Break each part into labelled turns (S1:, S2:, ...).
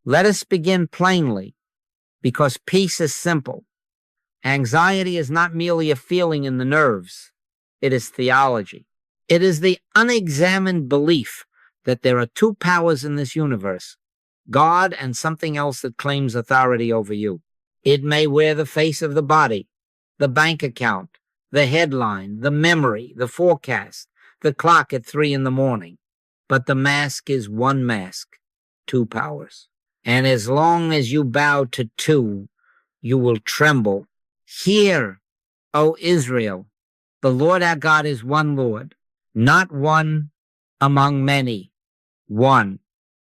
S1: Let us begin plainly, because peace is simple. Anxiety is not merely a feeling in the nerves. It is theology. It is the unexamined belief that there are two powers in this universe, God and something else that claims authority over you. It may wear the face of the body, the bank account, the headline, the memory, the forecast, the clock at 3 a.m. But the mask is one mask, two powers. And as long as you bow to two, you will tremble. Hear, O Israel, the Lord our God is one Lord, not one among many, one.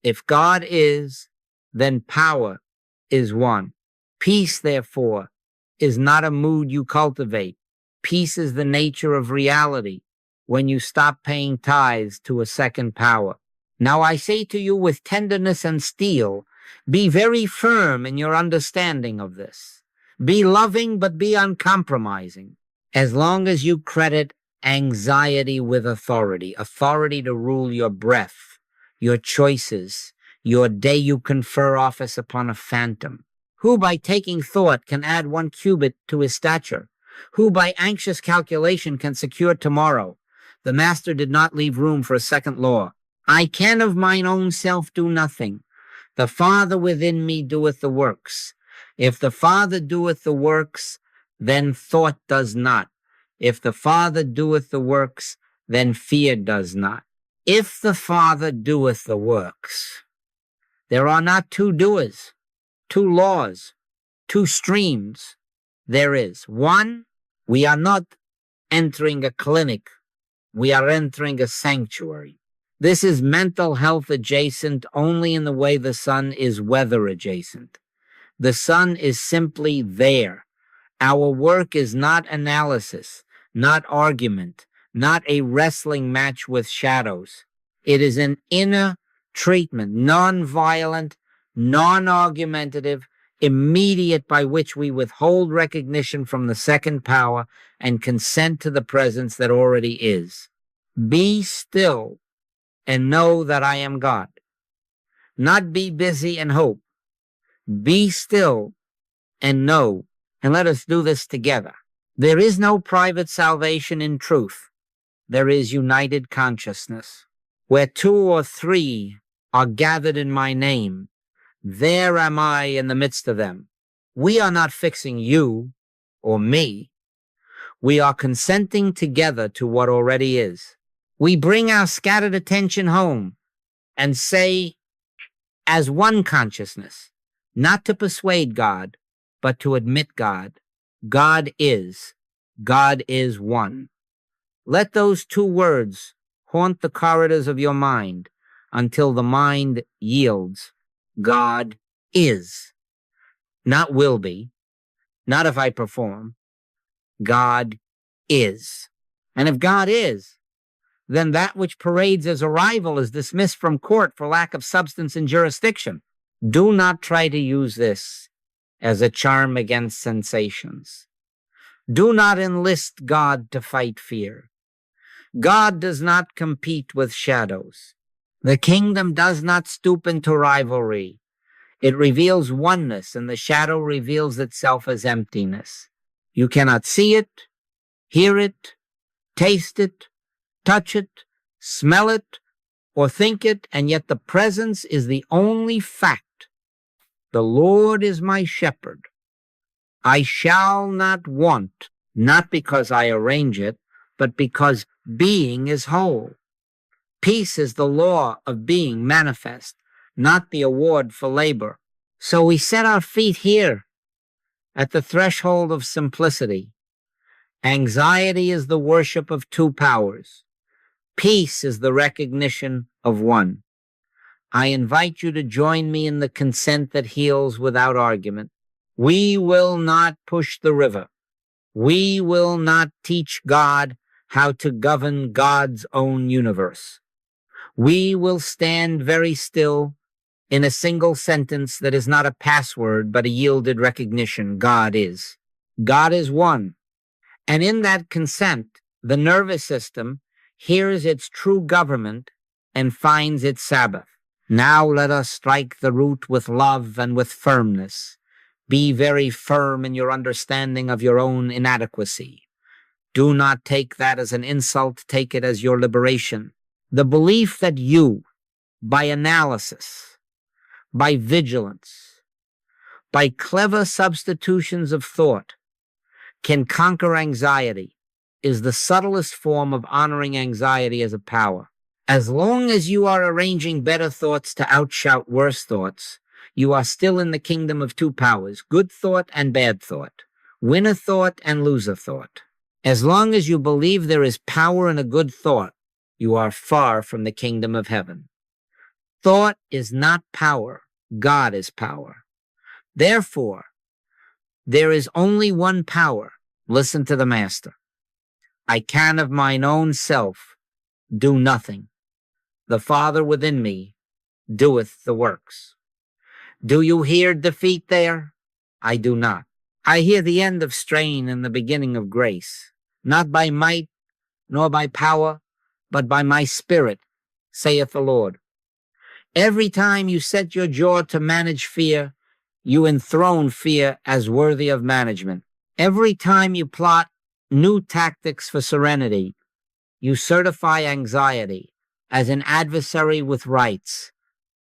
S1: If God is, then power is one. Peace, therefore, is not a mood you cultivate. Peace is the nature of reality when you stop paying tithes to a second power. Now I say to you with tenderness and steel, be very firm in your understanding of this. Be loving, but be uncompromising. As long as you credit anxiety with authority to rule your breath, your choices, your day, you confer office upon a phantom, who by taking thought can add 1 cubit to his stature, who by anxious calculation can secure tomorrow. The master did not leave room for a second law. I can of mine own self do nothing. The Father within me doeth the works. If the Father doeth the works, then thought does not. If the Father doeth the works, then fear does not. If the Father doeth the works, there are not two doers, two laws, two streams. There is one. We are not entering a clinic. We are entering a sanctuary. This is mental health adjacent only in the way the sun is weather adjacent. The sun is simply there. Our work is not analysis, not argument, not a wrestling match with shadows. It is an inner treatment, non-violent, non-argumentative, immediate, by which we withhold recognition from the second power and consent to the presence that already is. Be still and know that I am God. Not be busy and hope. Be still and know, and let us do this together. There is no private salvation in truth. There is united consciousness. Where 2 or 3 are gathered in my name, there am I in the midst of them. We are not fixing you or me. We are consenting together to what already is. We bring our scattered attention home and say, as one consciousness, not to persuade God, but to admit God. God is one. Let those 2 words haunt the corridors of your mind until the mind yields. God is. Not will be. Not if I perform. God is. And if God is, then that which parades as a rival is dismissed from court for lack of substance and jurisdiction. Do not try to use this as a charm against sensations. Do not enlist God to fight fear. God does not compete with shadows. The kingdom does not stoop into rivalry. It reveals oneness, and the shadow reveals itself as emptiness. You cannot see it, hear it, taste it, touch it, smell it, or think it, and yet the presence is the only fact. The Lord is my shepherd. I shall not want, not because I arrange it, but because being is whole. Peace is the law of being manifest, not the award for labor. So we set our feet here at the threshold of simplicity. Anxiety is the worship of 2 powers. Peace is the recognition of one. I invite you to join me in the consent that heals without argument. We will not push the river. We will not teach God how to govern God's own universe. We will stand very still in a single sentence that is not a password, but a yielded recognition. God is. God is one. And in that consent, the nervous system hears its true government and finds its Sabbath. Now let us strike the root with love and with firmness. Be very firm in your understanding of your own inadequacy. Do not take that as an insult, take it as your liberation. The belief that you, by analysis, by vigilance, by clever substitutions of thought, can conquer anxiety is the subtlest form of honoring anxiety as a power. As long as you are arranging better thoughts to outshout worse thoughts, you are still in the kingdom of two powers, good thought and bad thought, winner thought and loser thought. As long as you believe there is power in a good thought, you are far from the kingdom of heaven. Thought is not power. God is power. Therefore, there is only one power. Listen to the Master. I can of mine own self do nothing. The Father within me doeth the works. Do you hear defeat there? I do not. I hear the end of strain and the beginning of grace, not by might nor by power, but by my spirit, saith the Lord. Every time you set your jaw to manage fear, you enthrone fear as worthy of management. Every time you plot new tactics for serenity, you certify anxiety as an adversary with rights,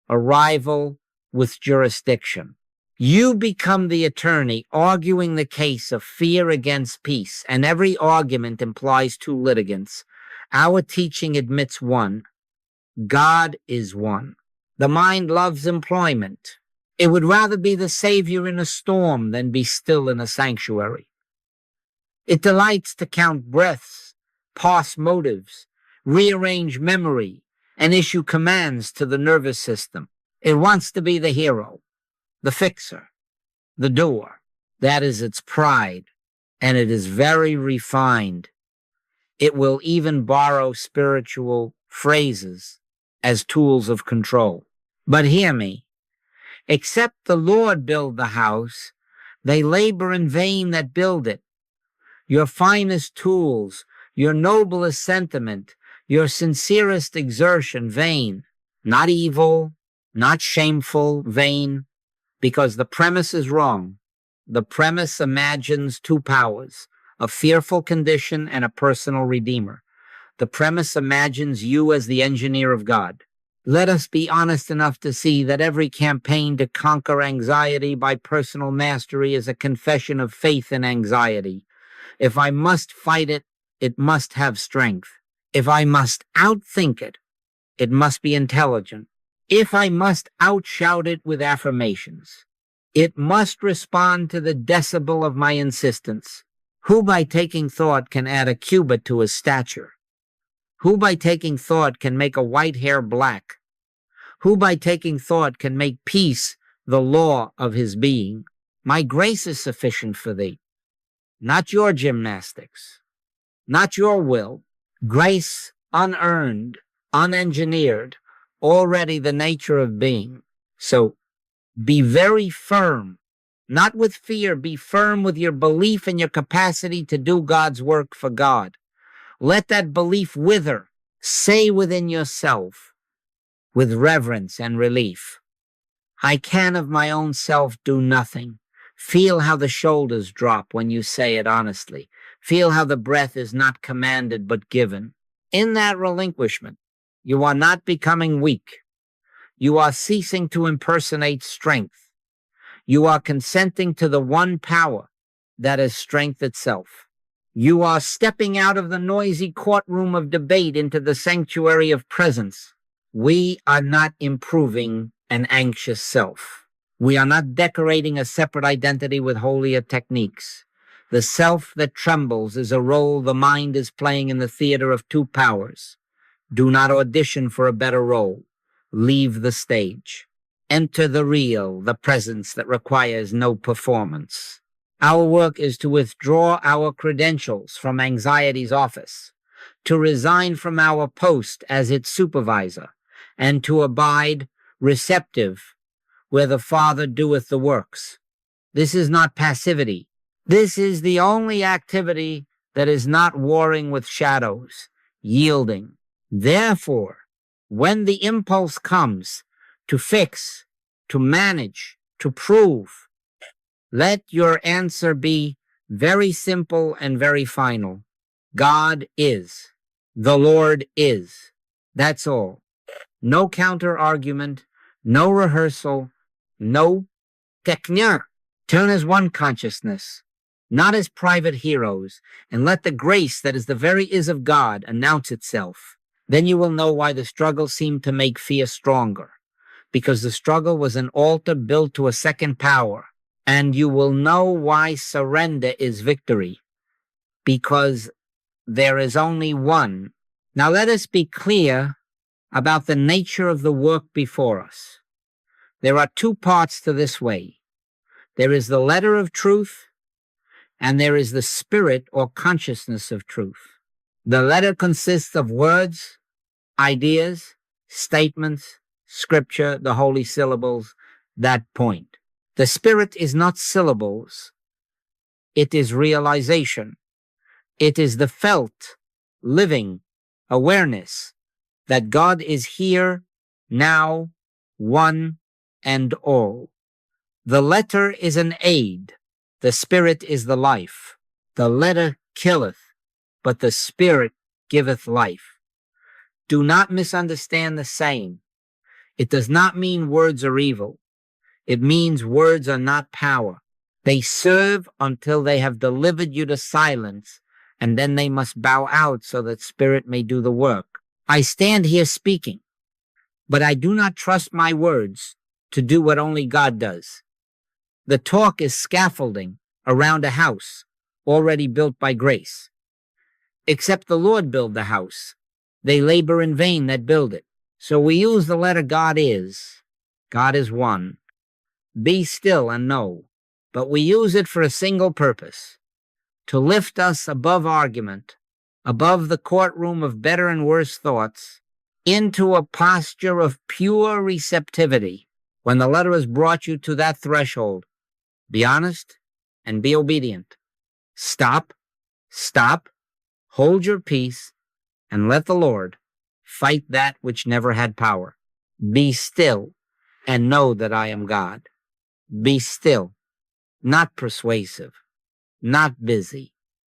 S1: a rival with jurisdiction. You become the attorney arguing the case of fear against peace, and every argument implies two litigants. Our teaching admits one. God is one. The mind loves employment. It would rather be the savior in a storm than be still in a sanctuary. It delights to count breaths, parse motives, rearrange memory, and issue commands to the nervous system. It wants to be the hero, the fixer, the doer. That is its pride, and it is very refined. It will even borrow spiritual phrases as tools of control. But hear me, except the Lord build the house, they labor in vain that build it. Your finest tools, your noblest sentiment, your sincerest exertion vain, not evil, not shameful, vain, because the premise is wrong. The premise imagines two powers, a fearful condition and a personal redeemer. The premise imagines you as the engineer of God. Let us be honest enough to see that every campaign to conquer anxiety by personal mastery is a confession of faith in anxiety. If I must fight it, it must have strength. If I must outthink it, it must be intelligent. If I must outshout it with affirmations, it must respond to the decibel of my insistence. Who by taking thought can add a cubit to his stature? Who by taking thought can make a white hair black? Who by taking thought can make peace the law of his being? My grace is sufficient for thee, not your gymnastics, not your will. Grace unearned, unengineered, already the nature of being. So be very firm, not with fear, be firm with your belief in your capacity to do God's work for God. Let that belief wither. Say within yourself, with reverence and relief, I can of my own self do nothing. Feel how the shoulders drop when you say it honestly. Feel how the breath is not commanded but given. In that relinquishment, you are not becoming weak. You are ceasing to impersonate strength. You are consenting to the one power that is strength itself. You are stepping out of the noisy courtroom of debate into the sanctuary of presence. We are not improving an anxious self. We are not decorating a separate identity with holier techniques. The self that trembles is a role the mind is playing in the theater of two powers. Do not audition for a better role. Leave the stage. Enter the real, the presence that requires no performance. Our work is to withdraw our credentials from anxiety's office, to resign from our post as its supervisor, and to abide receptive where the Father doeth the works. This is not passivity. This is the only activity that is not warring with shadows, yielding. Therefore, when the impulse comes, to fix, to manage, to prove. Let your answer be very simple and very final. God is. The Lord is. That's all. No counter argument, no rehearsal, no technique. Turn as one consciousness, not as private heroes, and let the grace that is the very is of God announce itself. Then you will know why the struggle seemed to make fear stronger, because the struggle was an altar built to a second power. And you will know why surrender is victory, because there is only one. Now let us be clear about the nature of the work before us. There are two parts to this way. There is the letter of truth, and there is the spirit or consciousness of truth. The letter consists of words, ideas, statements, scripture, the holy syllables, that point. The spirit is not syllables. It is realization. It is the felt, living awareness that God is here, now, one and all. The letter is an aid. The spirit is the life. The letter killeth, but the spirit giveth life. Do not misunderstand the saying. It does not mean words are evil. It means words are not power. They serve until they have delivered you to silence, and then they must bow out so that spirit may do the work. I stand here speaking, but I do not trust my words to do what only God does. The talk is scaffolding around a house already built by grace. Except the Lord build the house. They labor in vain that build it. So we use the letter God is. God is one. Be still and know. But we use it for a single purpose, to lift us above argument, above the courtroom of better and worse thoughts, into a posture of pure receptivity. When the letter has brought you to that threshold, be honest and be obedient. Stop, hold your peace, and let the Lord fight that which never had power. Be still and know that I am God. Be still, not persuasive, not busy,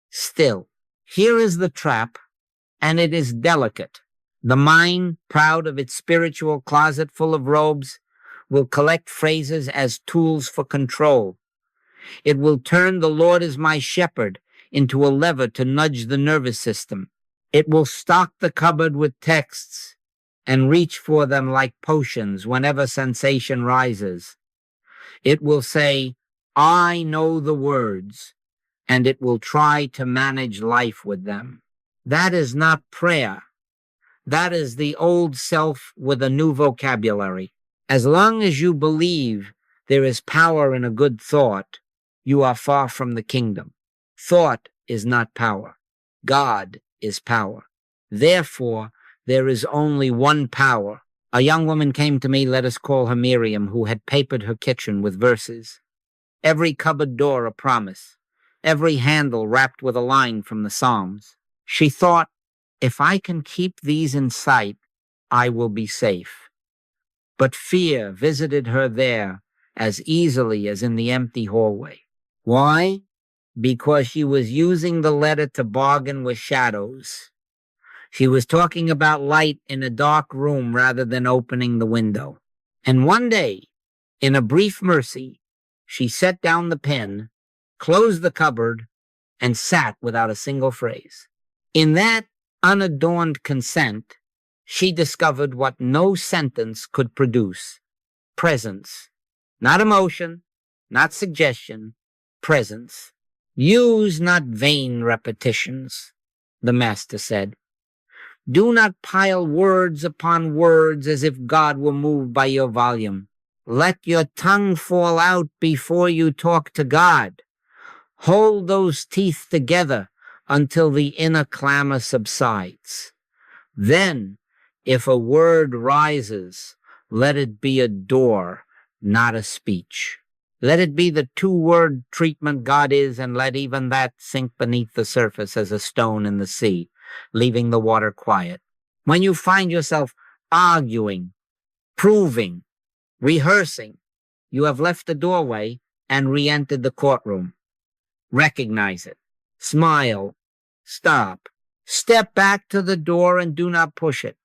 S1: still. Here is the trap, and it is delicate. The mind, proud of its spiritual closet full of robes, will collect phrases as tools for control. It will turn "the Lord is my shepherd" into a lever to nudge the nervous system. It will stock the cupboard with texts and reach for them like potions whenever sensation rises. It will say, I know the words, and it will try to manage life with them. That is not prayer. That is the old self with a new vocabulary. As long as you believe there is power in a good thought, you are far from the kingdom. Thought is not power. God is power. Therefore, there is only one power. A young woman came to me, let us call her Miriam, who had papered her kitchen with verses. Every cupboard door a promise. Every handle wrapped with a line from the Psalms. She thought, if I can keep these in sight, I will be safe. But fear visited her there as easily as in the empty hallway. Why? Because she was using the letter to bargain with shadows. She was talking about light in a dark room rather than opening the window. And one day, in a brief mercy, she set down the pen, closed the cupboard, and sat without a single phrase. In that unadorned consent, she discovered what no sentence could produce: presence. Not emotion, not suggestion, presence. Use not vain repetitions, the Master said. Do not pile words upon words as if God were moved by your volume. Let your tongue fall out before you talk to God. Hold those teeth together until the inner clamor subsides. Then, if a word rises, let it be a door, not a speech. Let it be the two-word treatment God is, and let even that sink beneath the surface as a stone in the sea, leaving the water quiet. When you find yourself arguing, proving, Rehearsing, you have left the doorway and re-entered the courtroom. Recognize it. Smile. Stop. Step back to the door and do not push it.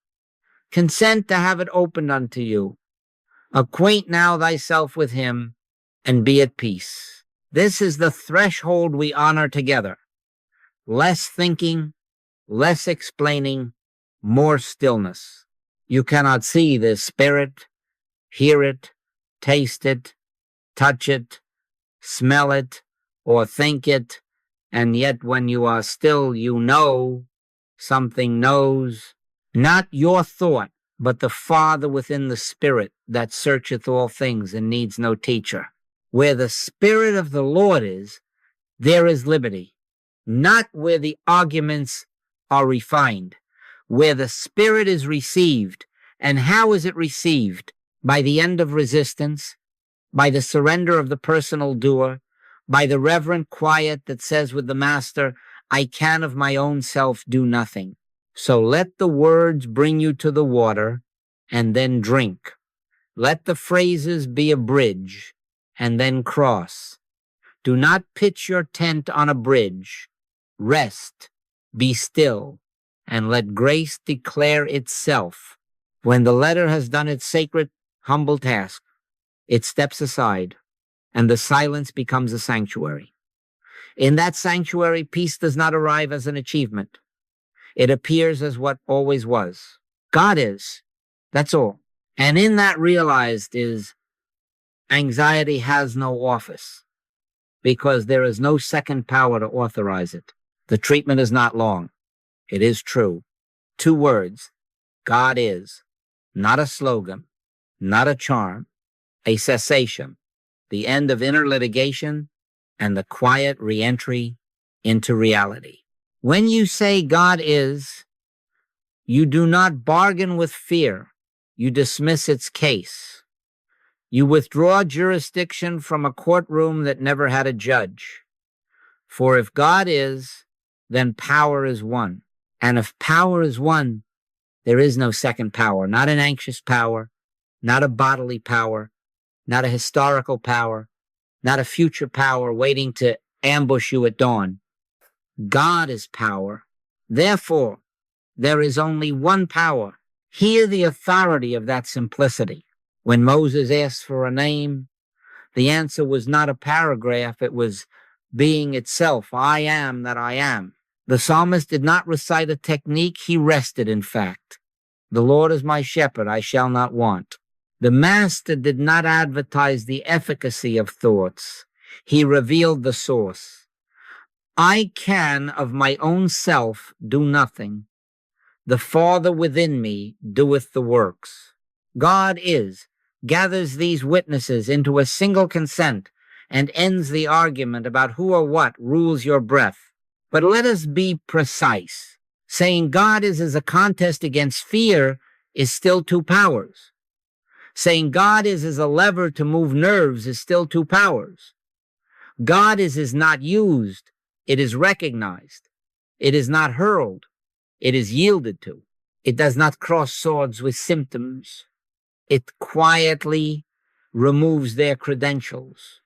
S1: Consent to have it opened unto you. Acquaint now thyself with him and be at peace. This is the threshold we honor together. Less thinking, less explaining, more stillness. You cannot see the spirit, hear it, taste it, touch it, smell it, or think it, and yet when you are still, you know, something knows, not your thought, but the Father within the Spirit that searcheth all things and needs no teacher. Where the Spirit of the Lord is, there is liberty, not where the arguments are refined, where the Spirit is received. And how is it received? By the end of resistance, by the surrender of the personal doer, by the reverent quiet that says with the Master, I can of my own self do nothing. So let the words bring you to the water and then drink. Let the phrases be a bridge and then cross. Do not pitch your tent on a bridge. Rest, be still, and let grace declare itself. When the letter has done its sacred, humble task, it steps aside, and the silence becomes a sanctuary. In that sanctuary, peace does not arrive as an achievement. It appears as what always was. God is. That's all. And in that realized is anxiety has no office because there is no second power to authorize it. The treatment is not long. It is true. 2 words. God is. Not a slogan, not a charm, a cessation, the end of inner litigation, and the quiet reentry into reality. When you say God is, you do not bargain with fear. You dismiss its case. You withdraw jurisdiction from a courtroom that never had a judge. For if God is, then power is one. And if power is one, there is no second power, not an anxious power, not a bodily power, not a historical power, not a future power waiting to ambush you at dawn. God is power. Therefore, there is only one power. Hear the authority of that simplicity. When Moses asked for a name, the answer was not a paragraph, it was being itself. I am that I am. The psalmist did not recite a technique, he rested, in fact. The Lord is my shepherd, I shall not want. The master did not advertise the efficacy of thoughts. He revealed the source. I can of my own self do nothing. The Father within me doeth the works. God gathers these witnesses into a single consent and ends the argument about who or what rules your breath. But let us be precise. Saying God is a contest against fear is still 2 powers. Saying God is a lever to move nerves is still 2 powers. God is not used. It is recognized. It is not hurled. It is yielded to. It does not cross swords with symptoms. It quietly removes their credentials.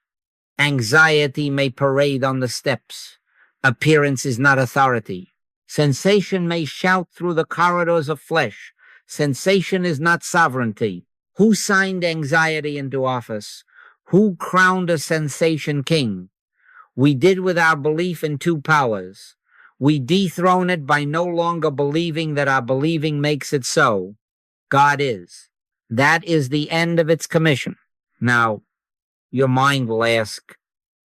S1: Anxiety may parade on the steps. Appearance is not authority. Sensation may shout through the corridors of flesh. Sensation is not sovereignty. Who signed anxiety into office? Who crowned a sensation king? We did with our belief in 2 powers. We dethrone it by no longer believing that our believing makes it so. God is. That is the end of its commission. Now, your mind will ask,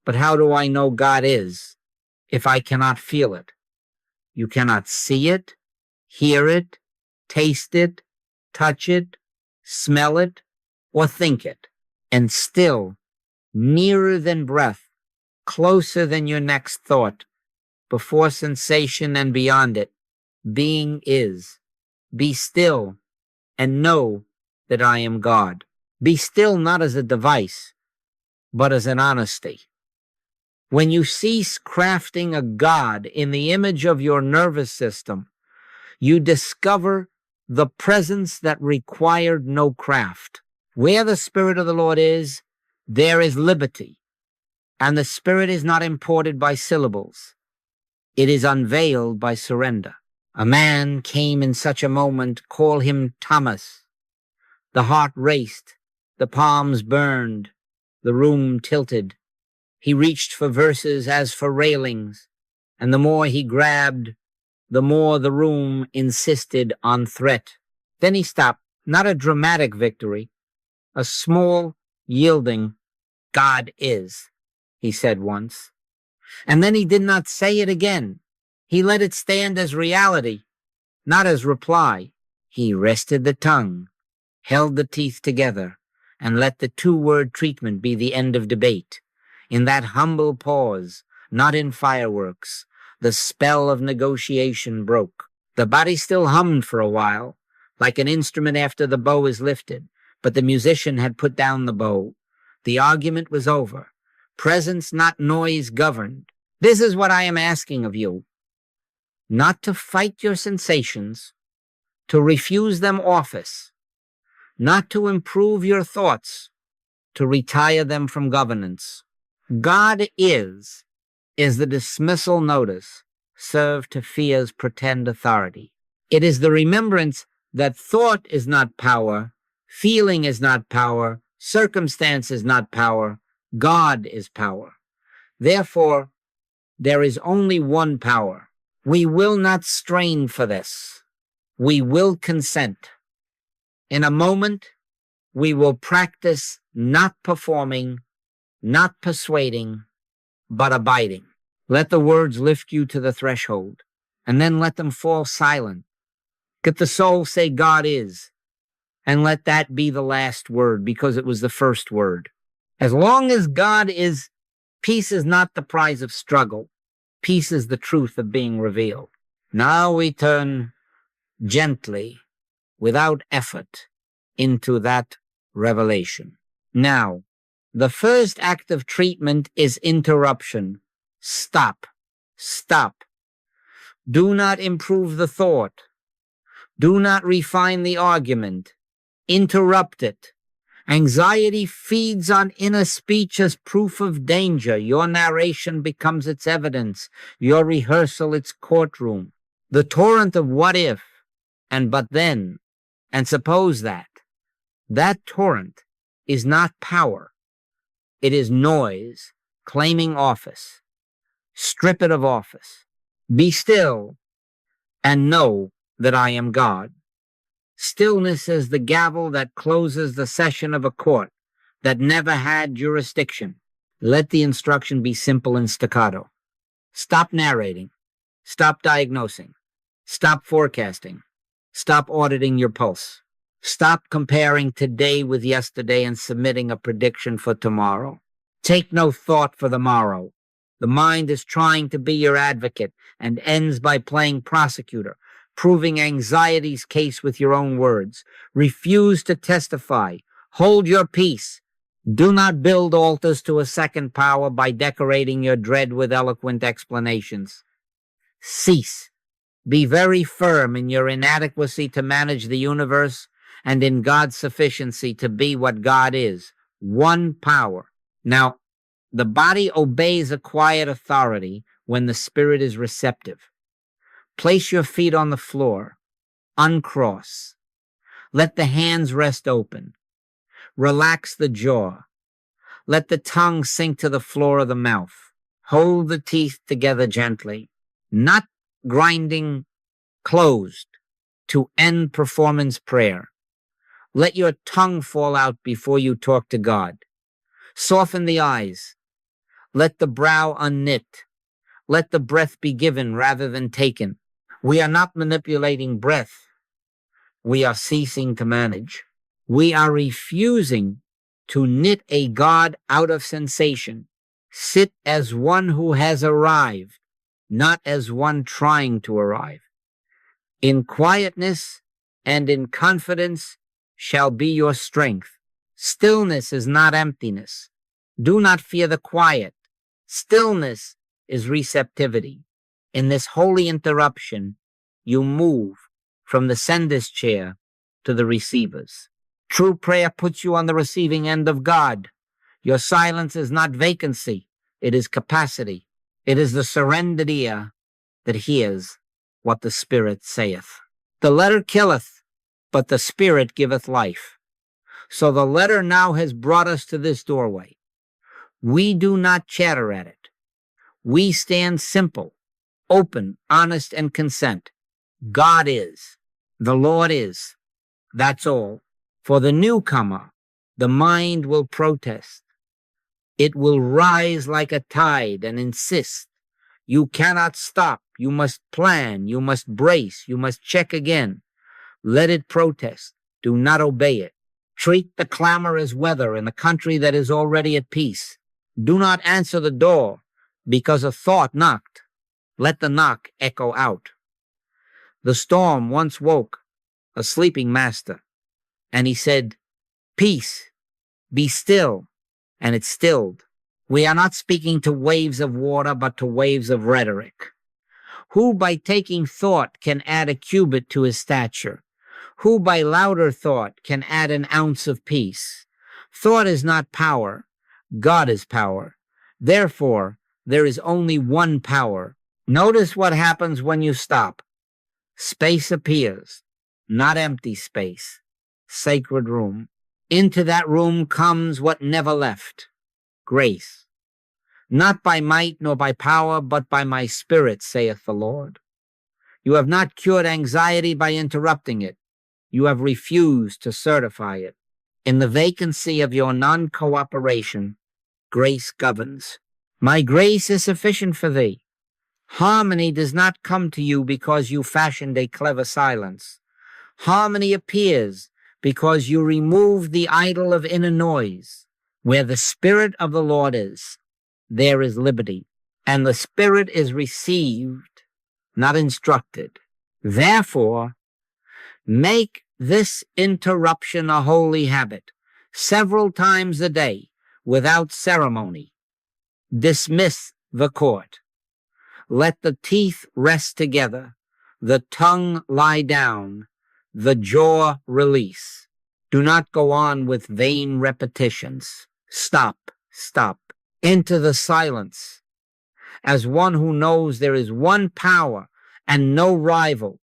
S1: but how do I know God is if I cannot feel it? You cannot see it, hear it, taste it, touch it, smell it, or think it. And still, nearer than breath, closer than your next thought, before sensation and beyond it, being is. Be still and know that I am God. Be still not as a device, but as an honesty. When you cease crafting a God in the image of your nervous system, you discover the presence that required no craft. Where the Spirit of the Lord is, there is liberty. And the Spirit is not imported by syllables. It is unveiled by surrender. A man came in such a moment, call him Thomas. The heart raced, the palms burned, the room tilted. He reached for verses as for railings, and the more he grabbed, the more the room insisted on threat. Then he stopped, not a dramatic victory, a small, yielding, God is, he said once. And then he did not say it again. He let it stand as reality, not as reply. He rested the tongue, held the teeth together, and let the two-word treatment be the end of debate. In that humble pause, not in fireworks, the spell of negotiation broke. The body still hummed for a while, like an instrument after the bow is lifted, but the musician had put down the bow. The argument was over. Presence, not noise, governed. This is what I am asking of you. Not to fight your sensations, to refuse them office, not to improve your thoughts, to retire them from governance. God is the dismissal notice served to fear's pretend authority. It is the remembrance that thought is not power, feeling is not power, circumstance is not power, God is power. Therefore, there is only one power. We will not strain for this. We will consent. In a moment, we will practice not performing, not persuading, but abiding. Let the words lift you to the threshold, and then let them fall silent. Let the soul say God is, and let that be the last word, because it was the first word. As long as God is, peace is not the prize of struggle. Peace is the truth of being revealed. Now we turn gently, without effort, into that revelation. Now, the first act of treatment is interruption. Stop. Stop. Do not improve the thought. Do not refine the argument. Interrupt it. Anxiety feeds on inner speech as proof of danger. Your narration becomes its evidence, your rehearsal its courtroom. The torrent of what if, and but then, and suppose that torrent is not power. It is noise claiming office. Strip it of office. Be still and know that I am God. Stillness is the gavel that closes the session of a court that never had jurisdiction. Let the instruction be simple and staccato. Stop narrating. Stop diagnosing. Stop forecasting. Stop auditing your pulse. Stop comparing today with yesterday and submitting a prediction for tomorrow. Take no thought for the morrow. The mind is trying to be your advocate and ends by playing prosecutor, proving anxiety's case with your own words. Refuse to testify. Hold your peace. Do not build altars to a second power by decorating your dread with eloquent explanations. Cease. Be very firm in your inadequacy to manage the universe and in God's sufficiency to be what God is, one power. Now, the body obeys a quiet authority when the spirit is receptive. Place your feet on the floor. Uncross. Let the hands rest open. Relax the jaw. Let the tongue sink to the floor of the mouth. Hold the teeth together gently, not grinding closed to end performance prayer. Let your tongue fall out before you talk to God. Soften the eyes. Let the brow unknit. Let the breath be given rather than taken. We are not manipulating breath. We are ceasing to manage. We are refusing to knit a God out of sensation. Sit as one who has arrived, not as one trying to arrive. In quietness and in confidence shall be your strength. Stillness is not emptiness. Do not fear the quiet. Stillness is receptivity. In this holy interruption, you move from the sender's chair to the receiver's. True prayer puts you on the receiving end of God. Your silence is not vacancy. It is capacity. It is the surrendered ear that hears what the Spirit saith. The letter killeth, but the Spirit giveth life. So the letter now has brought us to this doorway. We do not chatter at it. We stand simple, open, honest, and consent. God is. The Lord is. That's all. For the newcomer, the mind will protest. It will rise like a tide and insist. You cannot stop. You must plan. You must brace. You must check again. Let it protest. Do not obey it. Treat the clamor as weather in a country that is already at peace. Do not answer the door because a thought knocked. Let the knock echo out. The storm once woke a sleeping master, and he said, "Peace, be still," and it stilled. We are not speaking to waves of water, but to waves of rhetoric. Who by taking thought can add a cubit to his stature? Who by louder thought can add an ounce of peace? Thought is not power. God is power. Therefore, there is only one power. Notice what happens when you stop. Space appears, not empty space. Sacred room. Into that room comes what never left. Grace. Not by might nor by power, but by my Spirit, saith the Lord. You have not cured anxiety by interrupting it. You have refused to certify it. In the vacancy of your non-cooperation, grace governs. My grace is sufficient for thee. Harmony does not come to you because you fashioned a clever silence. Harmony appears because you remove the idol of inner noise. Where the Spirit of the Lord is, there is liberty, and the Spirit is received, not instructed. Therefore, make this interruption a holy habit, several times a day, without ceremony. Dismiss the court. Let the teeth rest together, the tongue lie down, the jaw release. Do not go on with vain repetitions. Stop. Into the silence. As one who knows there is one power and no rival.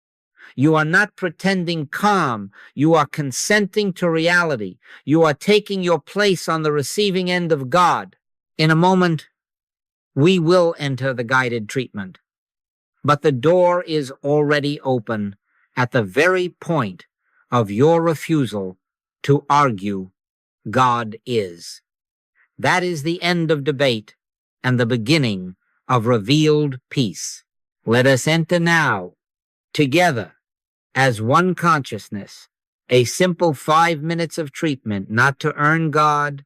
S1: You are not pretending calm. You are consenting to reality. You are taking your place on the receiving end of God. In a moment, we will enter the guided treatment. But the door is already open at the very point of your refusal to argue God is. That is the end of debate and the beginning of revealed peace. Let us enter now, together, as one consciousness, a simple 5 minutes of treatment, not to earn God,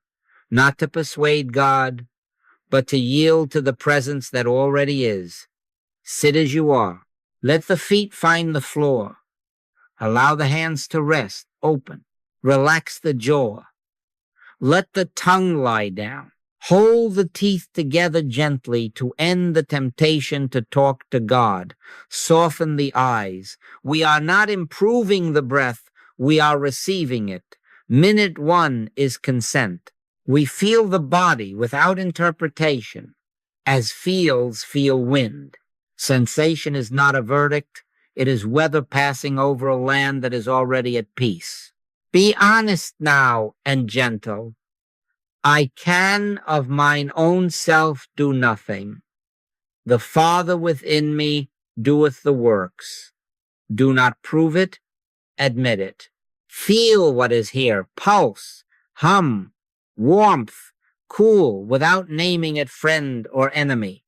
S1: not to persuade God, but to yield to the presence that already is. Sit as you are. Let the feet find the floor. Allow the hands to rest, open. Relax the jaw. Let the tongue lie down. Hold the teeth together gently to end the temptation to talk to God. Soften the eyes. We are not improving the breath. We are receiving it. Minute 1 is consent. We feel the body without interpretation, as fields feel wind. Sensation is not a verdict. It is weather passing over a land that is already at peace. Be honest now and gentle. I can of mine own self do nothing. The Father within me doeth the works. Do not prove it, admit it. Feel what is here, pulse, hum, warmth, cool, without naming it friend or enemy.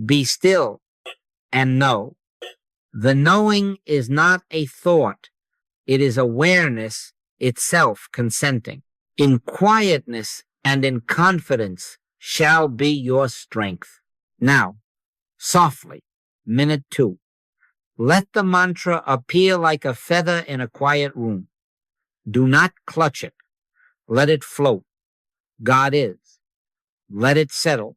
S1: Be still and know. The knowing is not a thought. It is awareness itself consenting. In quietness and in confidence shall be your strength. Now, softly, minute 2. Let the mantra appear like a feather in a quiet room. Do not clutch it. Let it float. God is. Let it settle.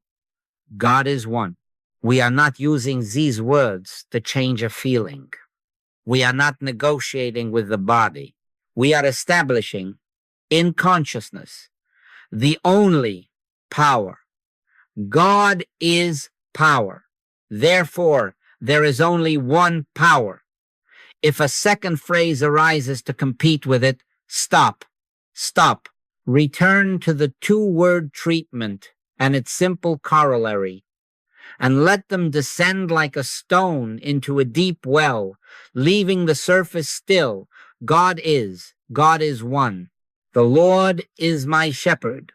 S1: God is one. We are not using these words to change a feeling. We are not negotiating with the body. We are establishing in consciousness, the only power. God is power. Therefore, there is only one power. If a second phrase arises to compete with it, stop. Stop. Return to the two-word treatment and its simple corollary, and let them descend like a stone into a deep well, leaving the surface still. God is one. The Lord is my shepherd.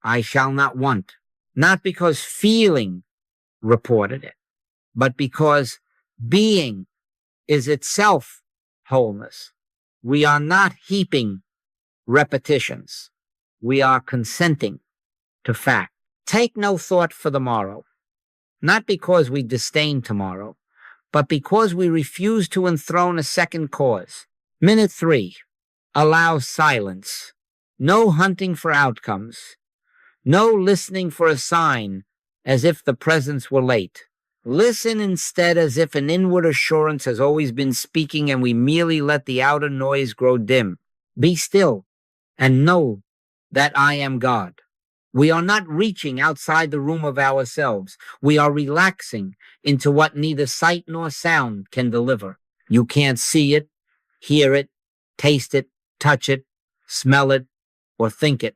S1: I shall not want. Not because feeling reported it, but because being is itself wholeness. We are not heaping repetitions. We are consenting to fact. Take no thought for the morrow, not because we disdain tomorrow, but because we refuse to enthrone a second cause. Minute 3. Allow silence. No hunting for outcomes. No listening for a sign as if the presence were late. Listen instead as if an inward assurance has always been speaking and we merely let the outer noise grow dim. Be still and know that I am God. We are not reaching outside the room of ourselves. We are relaxing into what neither sight nor sound can deliver. You can't see it, hear it, taste it, touch it, smell it, or think it.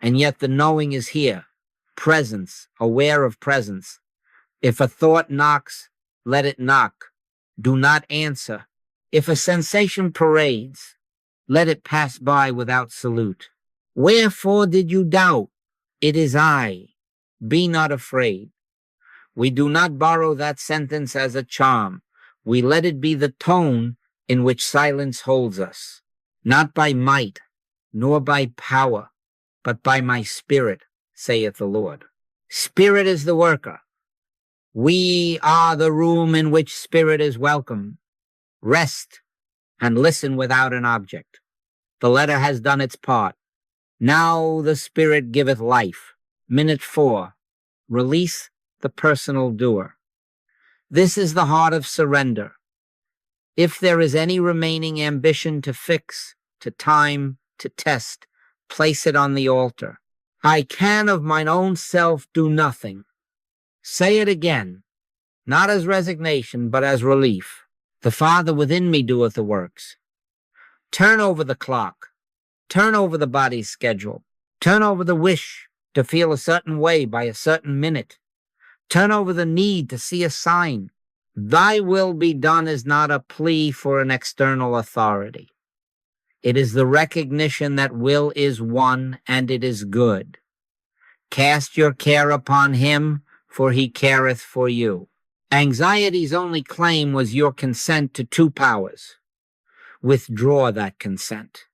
S1: And yet the knowing is here. Presence, aware of presence. If a thought knocks, let it knock. Do not answer. If a sensation parades, let it pass by without salute. Wherefore did you doubt? It is I. Be not afraid. We do not borrow that sentence as a charm. We let it be the tone in which silence holds us. Not by might, nor by power, but by my spirit, saith the Lord. Spirit is the worker. We are the room in which spirit is welcome. Rest and listen without an object. The letter has done its part. Now the spirit giveth life. Minute 4. Release the personal doer. This is the heart of surrender. If there is any remaining ambition to fix, to time, to test, place it on the altar. I can of mine own self do nothing. Say it again, not as resignation, but as relief. The Father within me doeth the works. Turn over the clock. Turn over the body's schedule. Turn over the wish to feel a certain way by a certain minute. Turn over the need to see a sign. Thy will be done is not a plea for an external authority. It is the recognition that will is one and it is good. Cast your care upon him, for he careth for you. Anxiety's only claim was your consent to two powers. Withdraw that consent.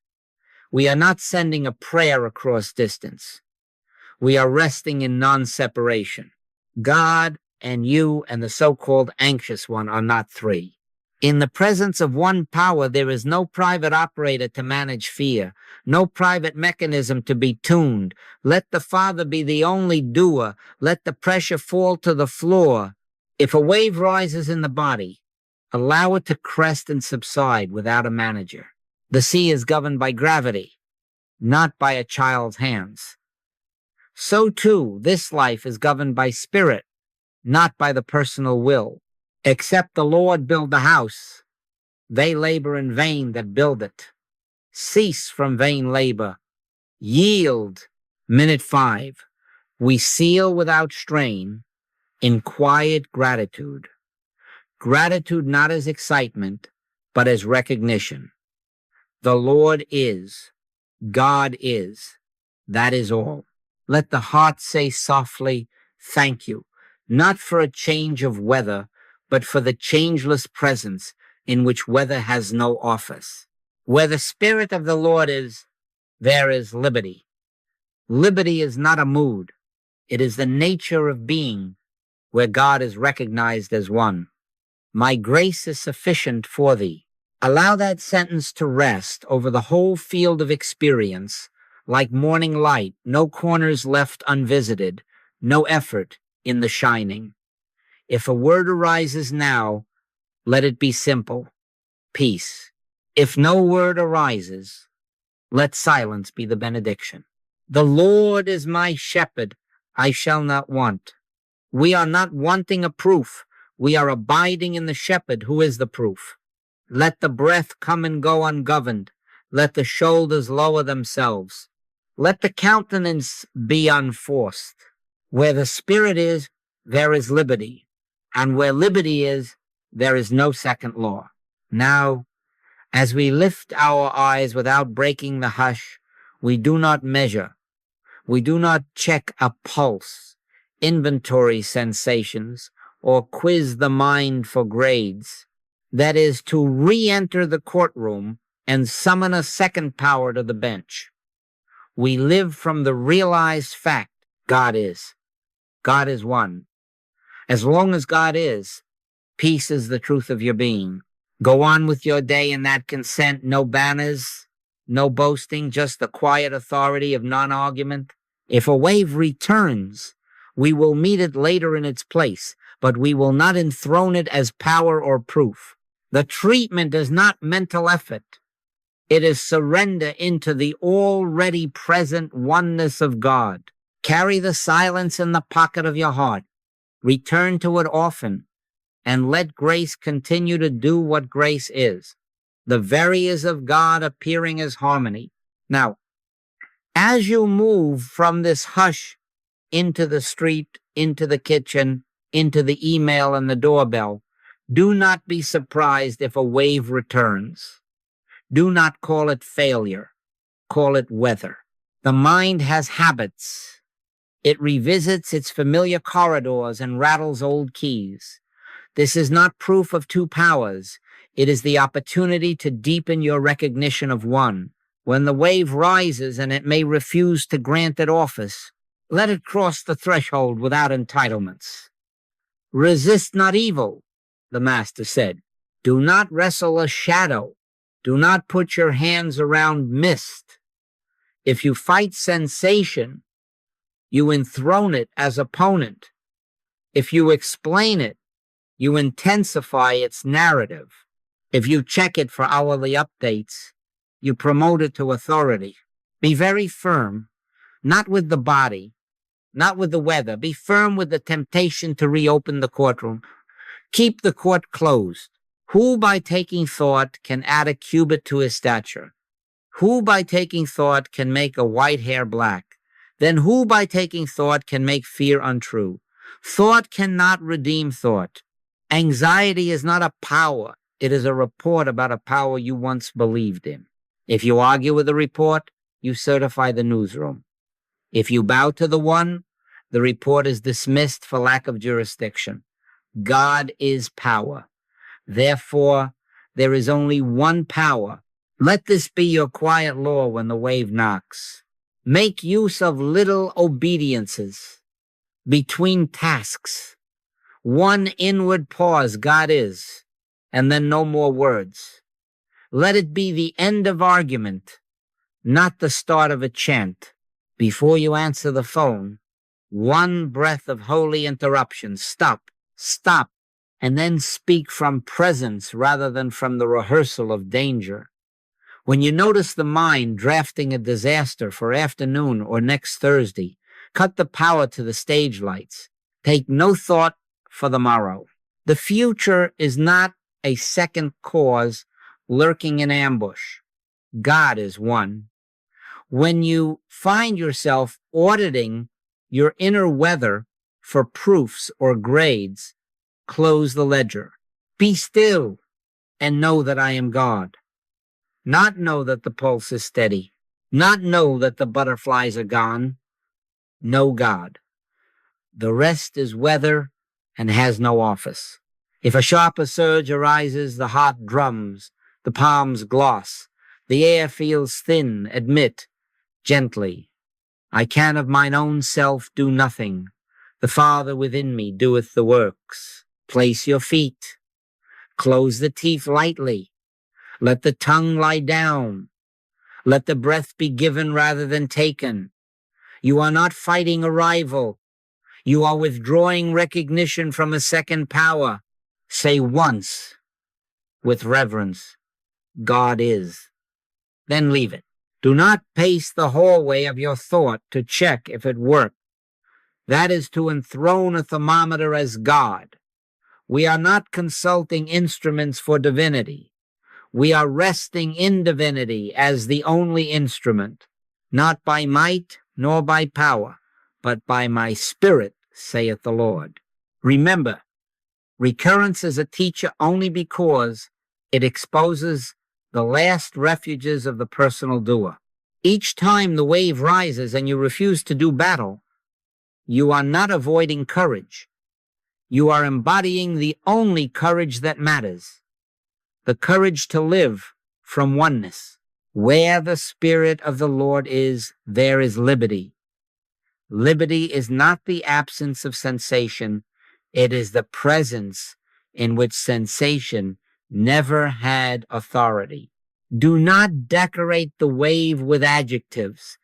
S1: We are not sending a prayer across distance. We are resting in non-separation. God and you and the so-called anxious one are not three. In the presence of one power, there is no private operator to manage fear, no private mechanism to be tuned. Let the Father be the only doer. Let the pressure fall to the floor. If a wave rises in the body, allow it to crest and subside without a manager. The sea is governed by gravity, not by a child's hands. So too, this life is governed by spirit, not by the personal will. Except the Lord build the house, they labor in vain that build it. Cease from vain labor. Yield. Minute 5. We seal without strain in quiet gratitude. Gratitude not as excitement, but as recognition. The Lord is. God is. That is all. Let the heart say softly, thank you, not for a change of weather, but for the changeless presence in which weather has no office. Where the Spirit of the Lord is, there is liberty. Liberty is not a mood. It is the nature of being, where God is recognized as one. My grace is sufficient for thee. Allow that sentence to rest over the whole field of experience, like morning light, no corners left unvisited, no effort in the shining. If a word arises now, let it be simple, peace. If no word arises, Let silence be the benediction. The Lord is my shepherd, I shall not want. We are not wanting a proof. We are abiding in the shepherd who is the proof. Let the breath come and go ungoverned. Let the shoulders lower themselves. Let the countenance be unforced. Where the spirit is, there is liberty. And where liberty is, there is no second law. Now, as we lift our eyes without breaking the hush, we do not measure. We do not check a pulse, inventory sensations, or quiz the mind for grades. That is to re-enter the courtroom and summon a second power to the bench. We live from the realized fact God is. God is one. As long as God is, peace is the truth of your being. Go on with your day in that consent, no banners, no boasting, just the quiet authority of non-argument. If a wave returns, we will meet it later in its place, but we will not enthrone it as power or proof. The treatment is not mental effort. It is surrender into the already present oneness of God. Carry the silence in the pocket of your heart. Return to it often, and let grace continue to do what grace is. The various of God appearing as harmony. Now, as you move from this hush into the street, into the kitchen, into the email and the doorbell, do not be surprised if a wave returns. Do not call it failure. Call it weather. The mind has habits. It revisits its familiar corridors and rattles old keys. This is not proof of two powers. It is the opportunity to deepen your recognition of one. When the wave rises and it may refuse to grant it office, let it cross the threshold without entitlements. Resist not evil, the Master said. Do not wrestle a shadow. Do not put your hands around mist. If you fight sensation, you enthrone it as opponent. If you explain it, you intensify its narrative. If you check it for hourly updates, you promote it to authority. Be very firm, not with the body, not with the weather. Be firm with the temptation to reopen the courtroom. Keep the court closed. Who by taking thought can add a cubit to his stature? Who by taking thought can make a white hair black? Then who by taking thought can make fear untrue? Thought cannot redeem thought. Anxiety is not a power. It is a report about a power you once believed in. If you argue with the report, you certify the newsroom. If you bow to the one, the report is dismissed for lack of jurisdiction. God is power. Therefore, there is only one power. Let this be your quiet law when the wave knocks. Make use of little obediences between tasks. One inward pause, God is, and then no more words. Let it be the end of argument, not the start of a chant. Before you answer the phone, one breath of holy interruption. Stop, stop, and then speak from presence rather than from the rehearsal of danger. When you notice the mind drafting a disaster for afternoon or next Thursday, cut the power to the stage lights. Take no thought for the morrow. The future is not a second cause lurking in ambush. God is one. When you find yourself auditing your inner weather for proofs or grades, close the ledger. Be still and know that I am God. Not know that the pulse is steady. Not know that the butterflies are gone. Know God. The rest is weather and has no office. If a sharper surge arises, the heart drums, the palms gloss, the air feels thin, admit, gently, I can of mine own self do nothing. The Father within me doeth the works. Place your feet. Close the teeth lightly. Let the tongue lie down. Let the breath be given rather than taken. You are not fighting a rival. You are withdrawing recognition from a second power. Say once, with reverence, God is. Then leave it. Do not pace the hallway of your thought to check if it worked. That is to enthrone a thermometer as God. We are not consulting instruments for divinity. We are resting in divinity as the only instrument, not by might nor by power, but by my spirit, saith the Lord. Remember, recurrence is a teacher only because it exposes the last refuges of the personal doer. Each time the wave rises and you refuse to do battle, you are not avoiding courage. You are embodying the only courage that matters, the courage to live from oneness. Where the Spirit of the Lord is, there is liberty. Liberty is not the absence of sensation. It is the presence in which sensation never had authority. Do not decorate the wave with adjectives.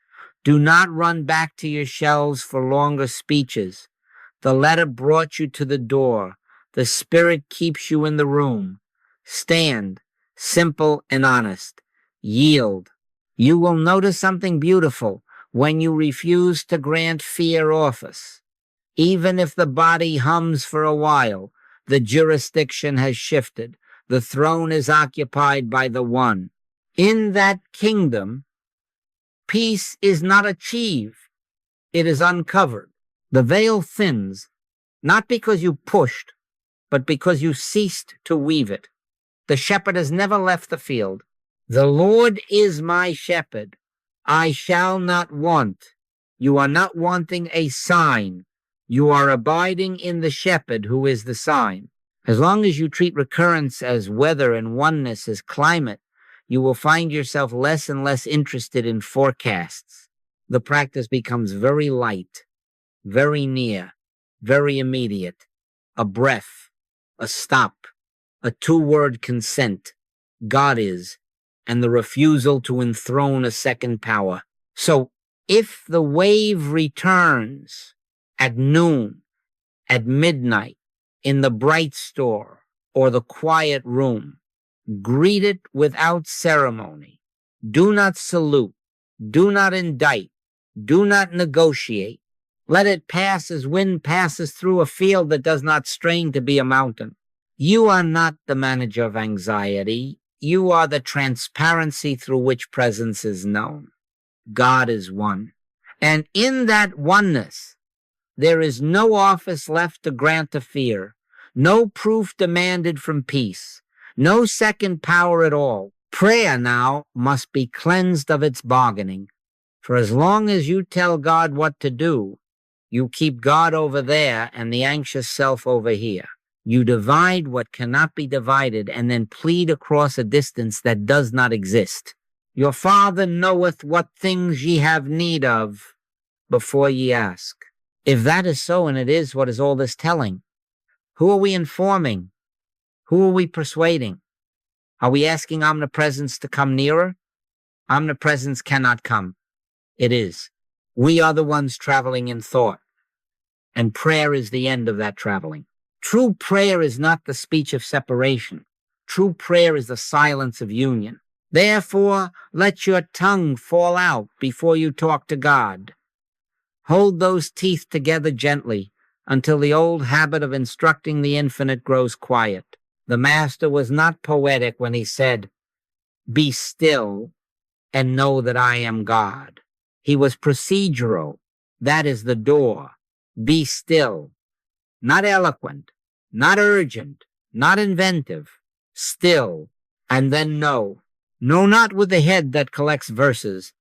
S1: Do not run back to your shelves for longer speeches. The letter brought you to the door. The Spirit keeps you in the room. Stand, simple and honest. Yield. You will notice something beautiful when you refuse to grant fear office. Even if the body hums for a while, the jurisdiction has shifted. The throne is occupied by the One. In that kingdom, peace is not achieved. It is uncovered. The veil thins, not because you pushed, but because you ceased to weave it. The shepherd has never left the field. The Lord is my shepherd. I shall not want. You are not wanting a sign. You are abiding in the shepherd who is the sign. As long as you treat recurrence as weather and oneness as climate, you will find yourself less and less interested in forecasts. The practice becomes very light, very near, very immediate. A breath, a stop, a two-word consent. God is, and the refusal to enthrone a second power. So if the wave returns at noon, at midnight, in the bright store or the quiet room, greet it without ceremony. Do not salute. Do not indict. Do not negotiate. Let it pass as wind passes through a field that does not strain to be a mountain. You are not the manager of anxiety. You are the transparency through which presence is known. God is one. And in that oneness, there is no office left to grant to fear, no proof demanded from peace, no second power at all. Prayer now must be cleansed of its bargaining. For as long as you tell God what to do, you keep God over there and the anxious self over here. You divide what cannot be divided and then plead across a distance that does not exist. Your Father knoweth what things ye have need of before ye ask. If that is so, and it is, what is all this telling? Who are we informing? Who are we persuading? Are we asking omnipresence to come nearer? Omnipresence cannot come. It is. We are the ones traveling in thought, and prayer is the end of that traveling. True prayer is not the speech of separation. True prayer is the silence of union. Therefore, let your tongue fall out before you talk to God. Hold those teeth together gently until the old habit of instructing the infinite grows quiet. The Master was not poetic when he said, "Be still and know that I am God." He was procedural. That is the door. Be still. Not eloquent, not urgent, not inventive. Still, and then know. Know not with the head that collects verses,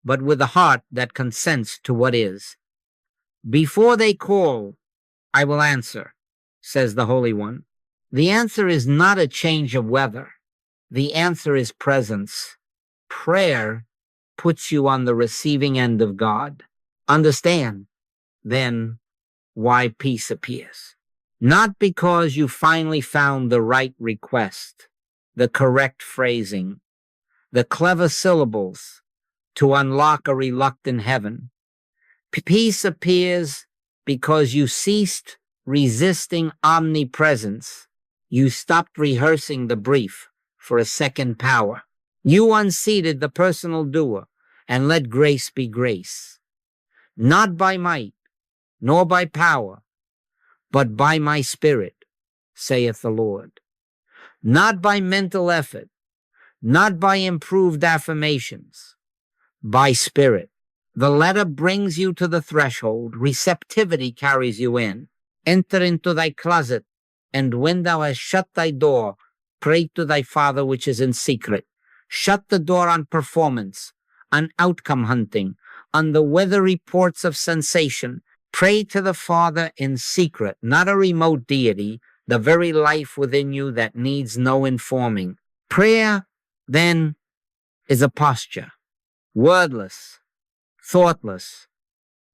S1: but with the heart that consents to what is. Before they call, I will answer, says the Holy One. The answer is not a change of weather. The answer is presence. Prayer puts you on the receiving end of God. Understand, then, why peace appears. Not because you finally found the right request, the correct phrasing, the clever syllables to unlock a reluctant heaven. Peace appears because you ceased resisting omnipresence. You stopped rehearsing the brief for a second power. You unseated the personal doer. and let grace be grace. Not by might, nor by power, but by my spirit, saith the Lord. Not by mental effort, not by improved affirmations, by spirit. The letter brings you to the threshold. Receptivity carries you in. Enter into thy closet, and when thou hast shut thy door, pray to thy Father which is in secret. Shut the door on performance, on outcome hunting, on the weather reports of sensation. Pray to the Father in secret, not a remote deity, the very life within you that needs no informing. Prayer, then, is a posture, wordless, thoughtless,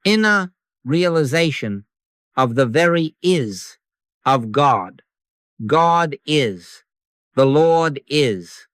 S1: inner realization of the very is of God. God is. The Lord is.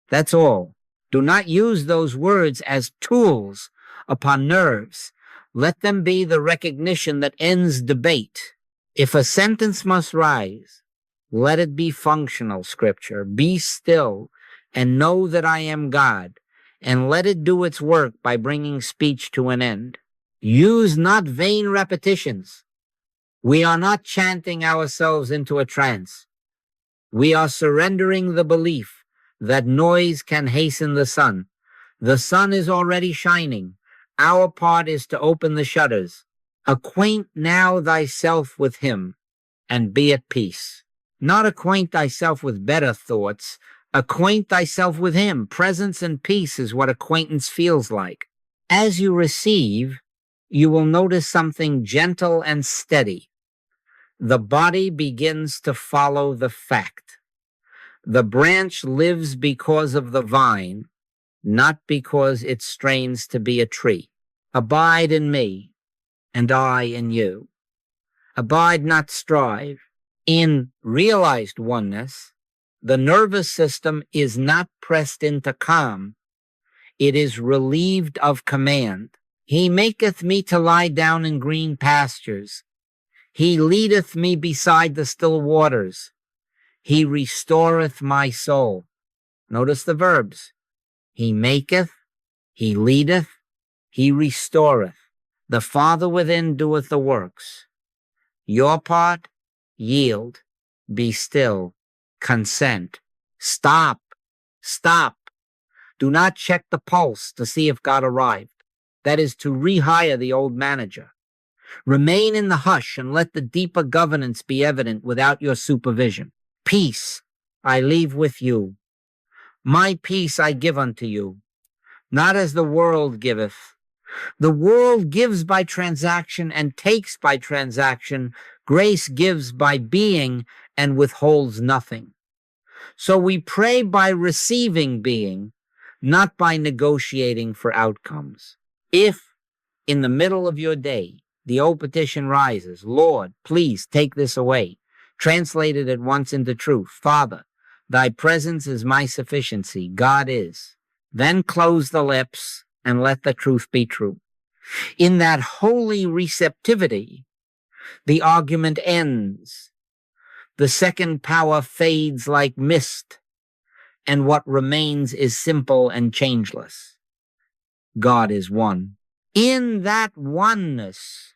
S1: That's all. Do not use those words as tools upon nerves. Let them be the recognition that ends debate. If a sentence must rise, let it be functional, Scripture. Be still and know that I am God, and let it do its work by bringing speech to an end. Use not vain repetitions. We are not chanting ourselves into a trance. We are surrendering the belief that noise can hasten the sun. The sun is already shining. Our part is to open the shutters. Acquaint now thyself with him, and be at peace. Not acquaint thyself with better thoughts. Acquaint thyself with him. Presence and peace is what acquaintance feels like. As you receive, you will notice something gentle and steady. The body begins to follow the fact. The branch lives because of the vine, not because it strains to be a tree. Abide in me, and I in you. Abide, not strive. In realized oneness, the nervous system is not pressed into calm. It is relieved of command. He maketh me to lie down in green pastures. He leadeth me beside the still waters. He restoreth my soul. Notice the verbs. He maketh, he leadeth, he restoreth. The Father within doeth the works. Your part, yield, be still, consent. Stop. Do not check the pulse to see if God arrived. That is to rehire the old manager. Remain in the hush and let the deeper governance be evident without your supervision. Peace I leave with you. My peace I give unto you, not as the world giveth. The world gives by transaction and takes by transaction. Grace gives by being and withholds nothing. So we pray by receiving being, not by negotiating for outcomes. If, in the middle of your day, the old petition rises, Lord, please take this away, translate it at once into truth. Father, thy presence is my sufficiency. God is. Then close the lips and let the truth be true. In that holy receptivity, the argument ends. The second power fades like mist, and what remains is simple and changeless. God is one. In that oneness,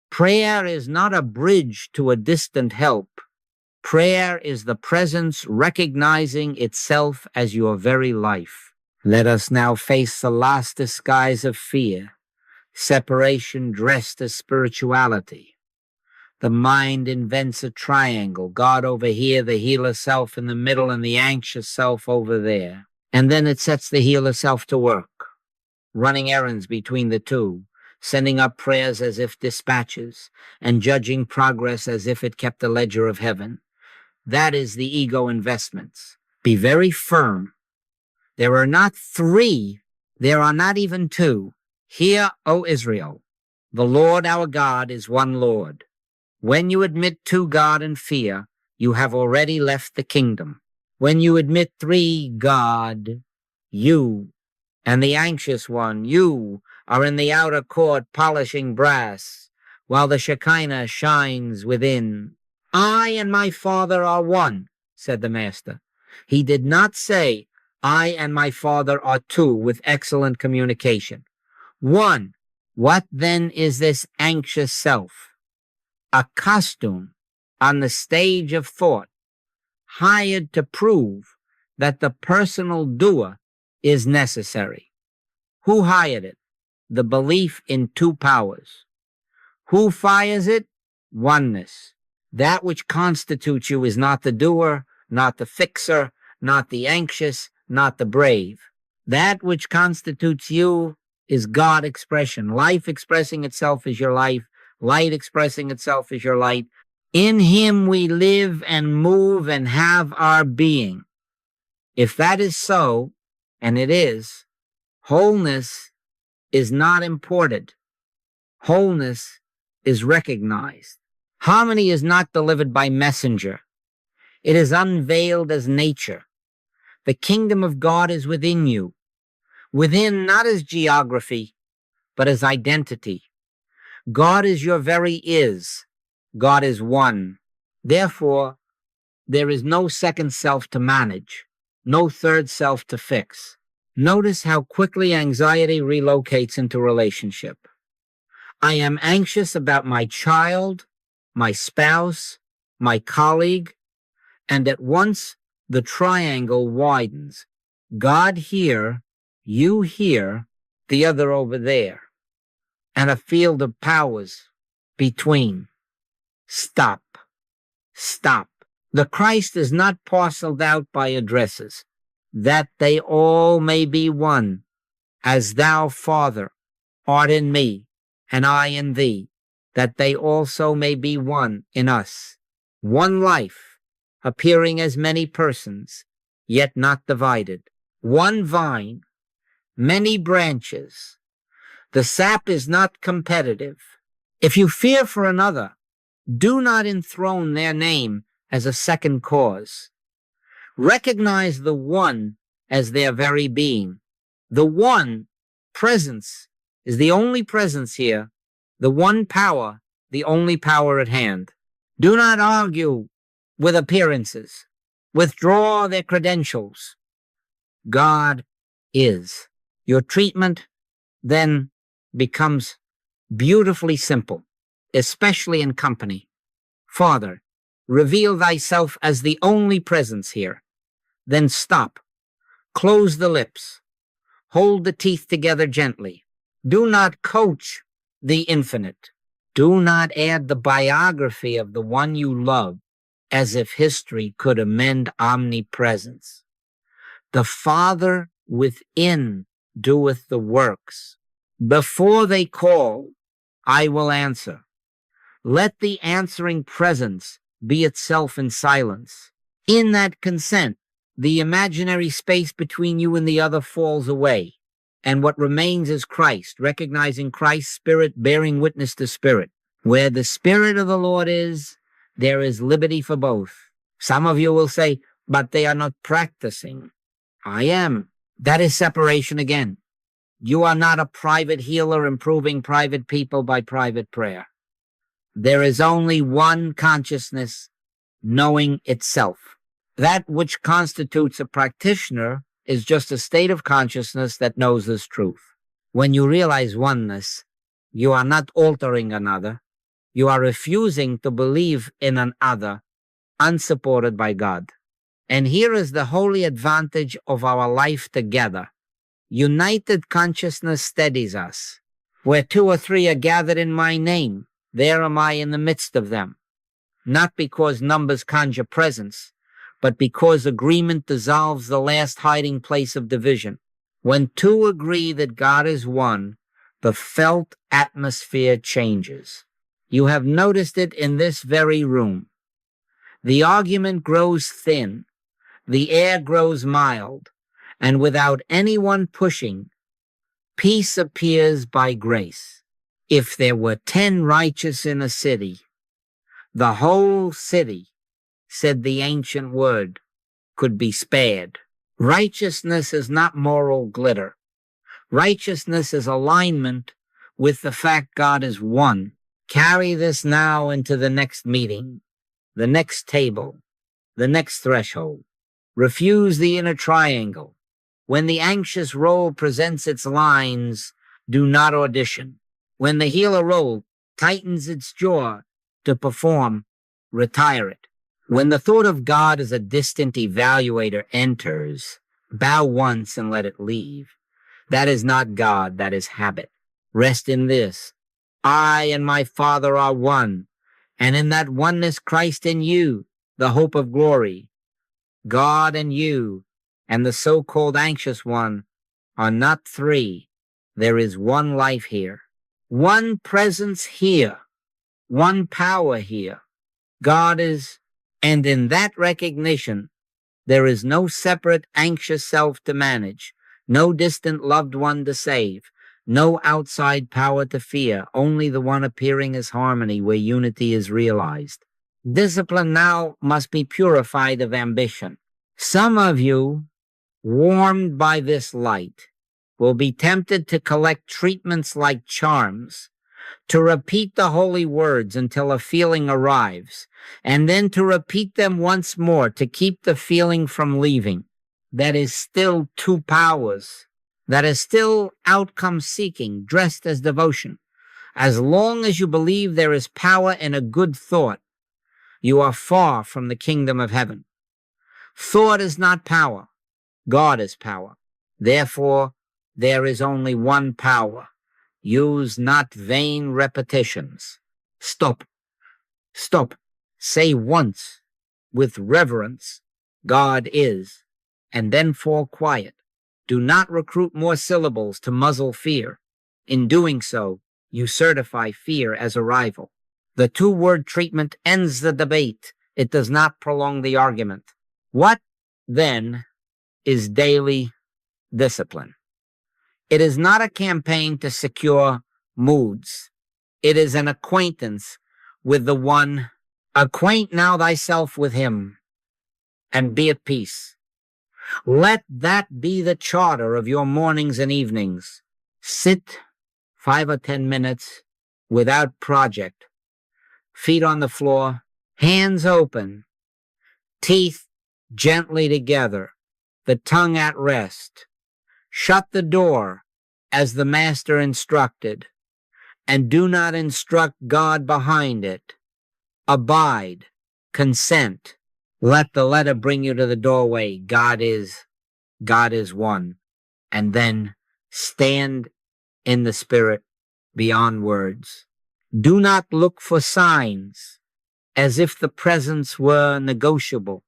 S1: prayer is not a bridge to a distant help. Prayer is the presence recognizing itself as your very life. Let us now face the last disguise of fear, separation dressed as spirituality. The mind invents a triangle, God over here, the healer self in the middle, and the anxious self over there. And then it sets the healer self to work, running errands between the two, sending up prayers as if dispatches, and judging progress as if it kept a ledger of heaven. That is the ego investments. Be very firm. There are not three, there are not even two. Hear, O Israel, the Lord our God is one Lord. When you admit two God and fear, you have already left the kingdom. When you admit three God, you and the anxious one, you are in the outer court polishing brass, while the Shekinah shines within. I and my Father are one, said the Master. He did not say, I and my Father are two with excellent communication. 1. What then is this anxious self? A costume on the stage of thought, hired to prove that the personal doer is necessary. Who hired it? The belief in two powers. Who fires it? Oneness. That which constitutes you is not the doer, not the fixer, not the anxious, not the brave. That which constitutes you is God expression. Life expressing itself as your life. Light expressing itself as your light. In him we live and move and have our being. If that is so, and it is, wholeness is not imported. Wholeness is recognized. Harmony is not delivered by messenger. It is unveiled as nature. The kingdom of God is within you. Within not as geography, but as identity. God is your very is. God is one. Therefore, there is no second self to manage, no third self to fix. Notice how quickly anxiety relocates into relationship. I am anxious about my child, my spouse, my colleague, and at once the triangle widens. God here, you here, the other over there, and a field of powers between. Stop. Stop. The Christ is not parceled out by addresses, that they all may be one, as thou, Father, art in me, and I in thee, that they also may be one in us. One life, appearing as many persons, yet not divided. One vine, many branches. The sap is not competitive. If you fear for another, do not enthrone their name as a second cause. Recognize the one as their very being. The one presence is the only presence here, the one power, the only power at hand. Do not argue with appearances. Withdraw their credentials. God is. Your treatment then becomes beautifully simple, especially in company. Father, reveal thyself as the only presence here. Then stop. Close the lips. Hold the teeth together gently. Do not coach the infinite. Do not add the biography of the one you love as if history could amend omnipresence. The Father within doeth the works. Before they call, I will answer. Let the answering presence be itself in silence. In that consent, the imaginary space between you and the other falls away, and what remains is Christ, recognizing Christ's spirit, bearing witness to spirit. Where the Spirit of the Lord is, there is liberty for both. Some of you will say, but they are not practicing. I am. That is separation again. You are not a private healer improving private people by private prayer. There is only one consciousness knowing itself. That which constitutes a practitioner is just a state of consciousness that knows this truth. When you realize oneness, you are not altering another. You are refusing to believe in an other, unsupported by God. And here is the holy advantage of our life together. United consciousness steadies us. Where two or three are gathered in my name, there am I in the midst of them. Not because numbers conjure presence, but because agreement dissolves the last hiding place of division. When two agree that God is one, the felt atmosphere changes. You have noticed it in this very room. The argument grows thin, the air grows mild, and without anyone pushing, peace appears by grace. If there were 10 righteous in a city, the whole city, said the ancient word, could be spared. Righteousness is not moral glitter. Righteousness is alignment with the fact God is one. Carry this now into the next meeting, the next table, the next threshold. Refuse the inner triangle. When the anxious role presents its lines, do not audition. When the healer role tightens its jaw to perform, retire it. When the thought of God as a distant evaluator enters, bow once and let it leave. That is not God, that is habit. Rest in this. I and my Father are one, and in that oneness Christ in you, the hope of glory. God and you and the so-called anxious one are not three. There is one life here, one presence here, one power here. God is, and in that recognition, there is no separate anxious self to manage, no distant loved one to save, no outside power to fear, only the one appearing as harmony where unity is realized. Discipline now must be purified of ambition. Some of you, warmed by this light, will be tempted to collect treatments like charms, to repeat the holy words until a feeling arrives, and then to repeat them once more to keep the feeling from leaving. That is still two powers. That is still outcome seeking, dressed as devotion. As long as you believe there is power in a good thought, you are far from the kingdom of heaven. Thought is not power. God is power. Therefore, there is only one power. Use not vain repetitions. Stop. Stop. Say once, with reverence, God is, and then fall quiet. Do not recruit more syllables to muzzle fear. In doing so, you certify fear as a rival. The two-word treatment ends the debate. It does not prolong the argument. What, then, is daily discipline? It is not a campaign to secure moods. It is an acquaintance with the one. Acquaint now thyself with him, and be at peace. Let that be the charter of your mornings and evenings. Sit 5 or 10 minutes without project, feet on the floor, hands open, teeth gently together, the tongue at rest. Shut the door as the master instructed, and do not instruct God behind it. Abide, consent. Let the letter bring you to the doorway. God is one. And then stand in the spirit beyond words. Do not look for signs as if the presence were negotiable.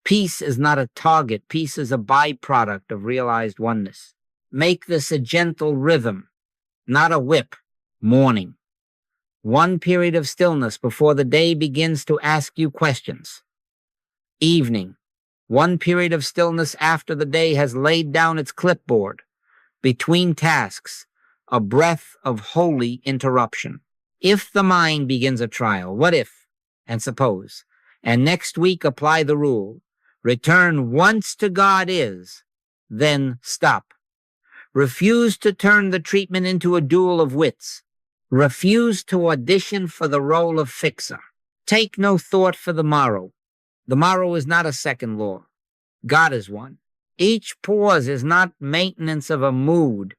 S1: Peace is not a target. Peace is a byproduct of realized oneness. Make this a gentle rhythm, not a whip. Morning. One period of stillness before the day begins to ask you questions. Evening. One period of stillness after the day has laid down its clipboard. Between tasks, a breath of holy interruption. If the mind begins a trial, what if, and suppose, and next week apply the rule, return once to God is, then stop. Refuse to turn the treatment into a duel of wits. Refuse to audition for the role of fixer. Take no thought for the morrow. The morrow is not a second law. God is one. Each pause is not maintenance of a mood.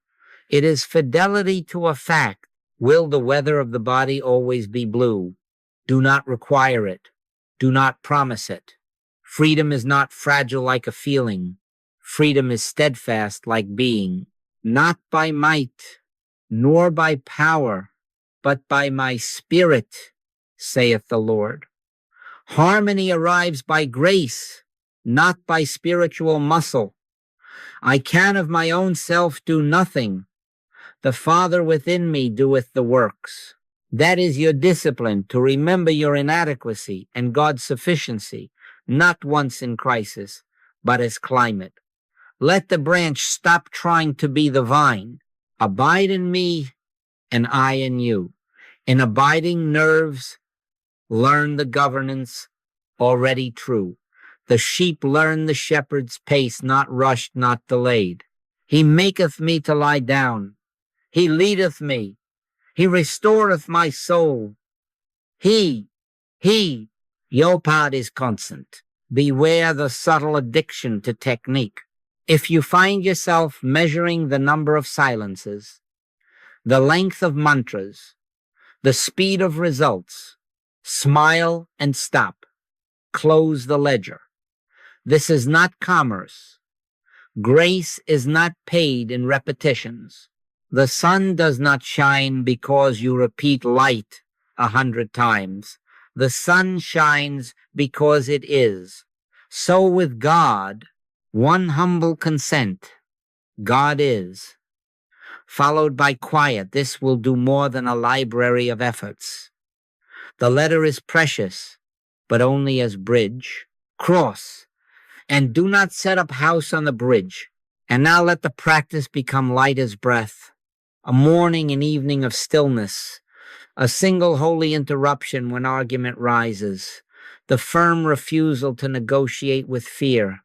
S1: It is fidelity to a fact. Will the weather of the body always be blue? Do not require it. Do not promise it. Freedom is not fragile like a feeling. Freedom is steadfast like being. Not by might, nor by power, but by my spirit, saith the Lord. Harmony arrives by grace, not by spiritual muscle. I can of my own self do nothing. The Father within me doeth the works. That is your discipline, to remember your inadequacy and God's sufficiency, not once in crisis, but as climate. Let the branch stop trying to be the vine. Abide in me, and I in you. In abiding nerves, learn the governance already true. The sheep learn the shepherd's pace, not rushed, not delayed. He maketh me to lie down. He leadeth me. He restoreth my soul. Yopad is constant. Beware the subtle addiction to technique. If you find yourself measuring the number of silences, the length of mantras, the speed of results, smile and stop. Close the ledger. This is not commerce. Grace is not paid in repetitions. The sun does not shine because you repeat light 100 times. The sun shines because it is. So with God, one humble consent, God is, followed by quiet. This will do more than a library of efforts. The letter is precious, but only as bridge. Cross, and do not set up house on the bridge. And now let the practice become light as breath, a morning and evening of stillness, a single holy interruption when argument rises, the firm refusal to negotiate with fear,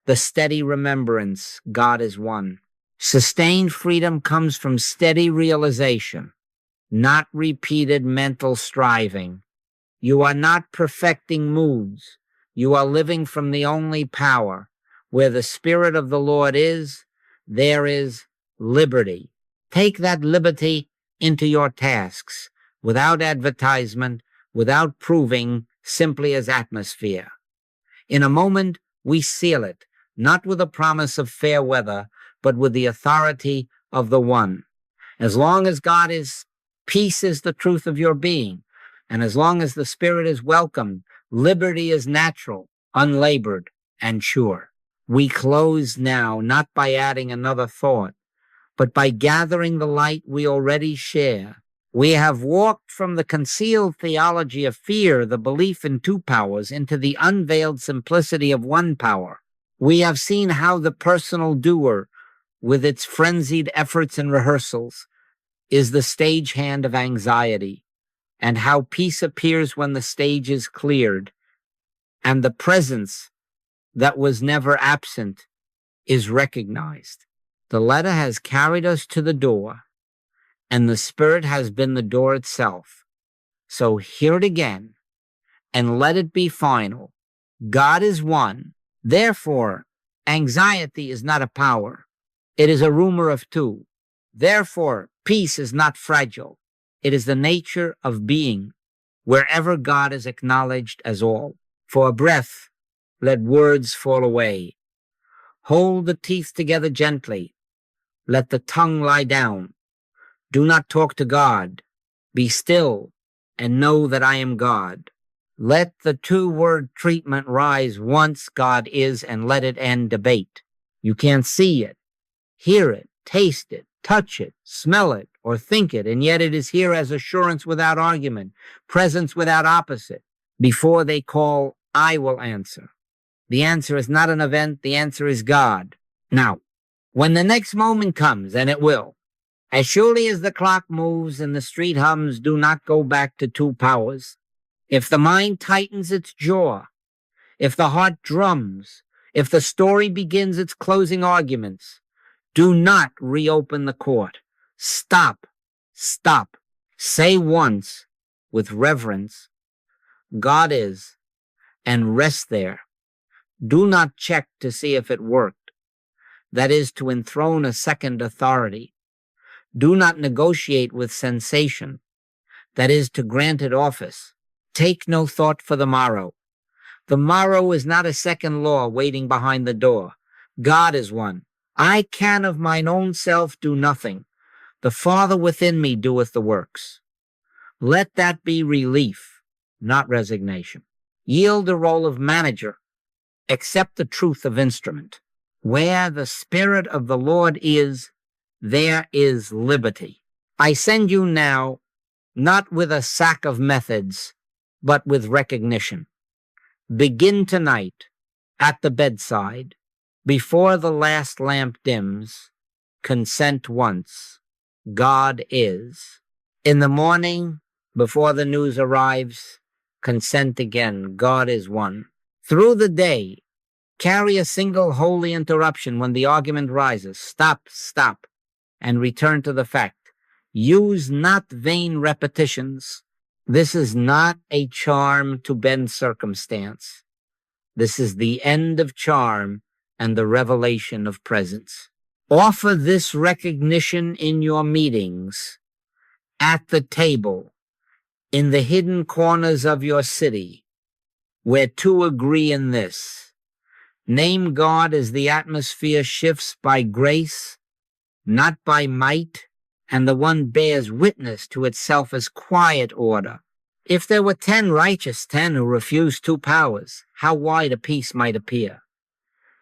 S1: the steady remembrance God is one. Sustained freedom comes from steady realization, not repeated mental striving. You are not perfecting moods. You are living from the only power. Where the Spirit of the Lord is, there is liberty. Take that liberty into your tasks, without advertisement, without proving, simply as atmosphere. In a moment, we seal it, not with a promise of fair weather, but with the authority of the One. As long as God is, peace is the truth of your being. And as long as the Spirit is welcome, liberty is natural, unlabored, and sure. We close now, not by adding another thought, but by gathering the light we already share. We have walked from the concealed theology of fear, the belief in two powers, into the unveiled simplicity of one power. We have seen how the personal doer, with its frenzied efforts and rehearsals, is the stagehand of anxiety, and how peace appears when the stage is cleared, and the presence that was never absent is recognized. The letter has carried us to the door, and the Spirit has been the door itself. So hear it again, and let it be final. God is one. Therefore, anxiety is not a power. It is a rumor of two. Therefore, peace is not fragile. It is the nature of being, wherever God is acknowledged as all. For a breath, let words fall away. Hold the teeth together gently. Let the tongue lie down. Do not talk to God. Be still and know that I am God. Let the two-word treatment rise once God is, and let it end debate. You can't see it, hear it, taste it, touch it, smell it, or think it, and yet it is here as assurance without argument, presence without opposite. Before they call, I will answer. The answer is not an event, the answer is God. Now, when the next moment comes, and it will, as surely as the clock moves and the street hums, do not go back to two powers. If the mind tightens its jaw, if the heart drums, if the story begins its closing arguments, do not reopen the court. Stop, stop. Say once, with reverence, God is, and rest there. Do not check to see if it worked. That is to enthrone a second authority. Do not negotiate with sensation. That is to grant it office. Take no thought for the morrow. The morrow is not a second law waiting behind the door. God is one. I can of mine own self do nothing. The Father within me doeth the works. Let that be relief, not resignation. Yield the role of manager. Accept the truth of instrument. Where the Spirit of the Lord is, there is liberty. I send you now, not with a sack of methods, but with recognition. Begin tonight, at the bedside, before the last lamp dims. Consent once. God is. In the morning, before the news arrives, consent again. God is one. Through the day, carry a single holy interruption when the argument rises. Stop, stop, and return to the fact. Use not vain repetitions. This is not a charm to bend circumstance. This is the end of charm and the revelation of presence. Offer this recognition in your meetings, at the table, in the hidden corners of your city, where two agree in this. Name God as the atmosphere shifts by grace, not by might, and the one bears witness to itself as quiet order. If there were 10 righteous, 10 who refused 2 powers, how wide a peace might appear.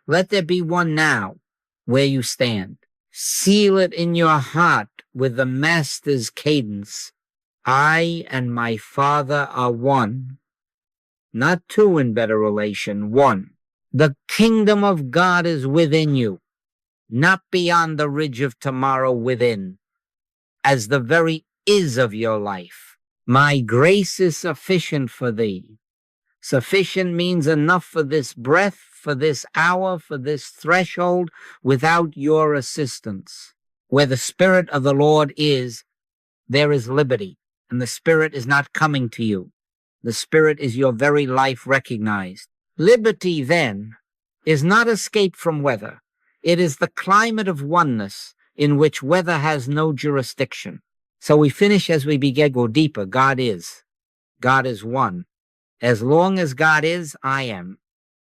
S1: Let there be one now, where you stand. Seal it in your heart with the Master's cadence. I and my Father are one. Not 2 in better relation, one. The kingdom of God is within you, not beyond the ridge of tomorrow within, as the very is of your life. My grace is sufficient for thee. Sufficient means enough for this breath, for this hour, for this threshold, without your assistance. Where the Spirit of the Lord is, there is liberty, and the Spirit is not coming to you. The Spirit is your very life recognized. Liberty, then, is not escape from weather. It is the climate of oneness in which weather has no jurisdiction. So we finish as we begin, go deeper. God is. God is one. As long as God is, I am.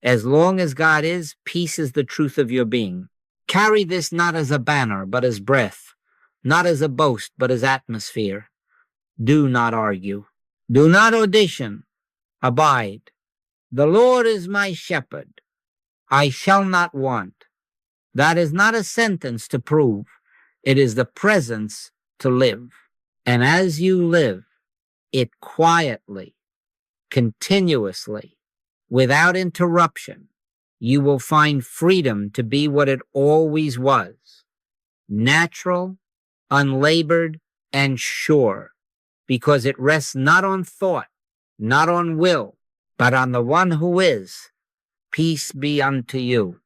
S1: As long as God is, peace is the truth of your being. Carry this not as a banner, but as breath. Not as a boast, but as atmosphere. Do not argue. Do not audition. Abide. The Lord is my shepherd. I shall not want. That is not a sentence to prove. It is the presence to live. And as you live it quietly, continuously, without interruption, you will find freedom to be what it always was. Natural, unlabored, and sure, because it rests not on thought, not on will, but on the one who is. Peace be unto you.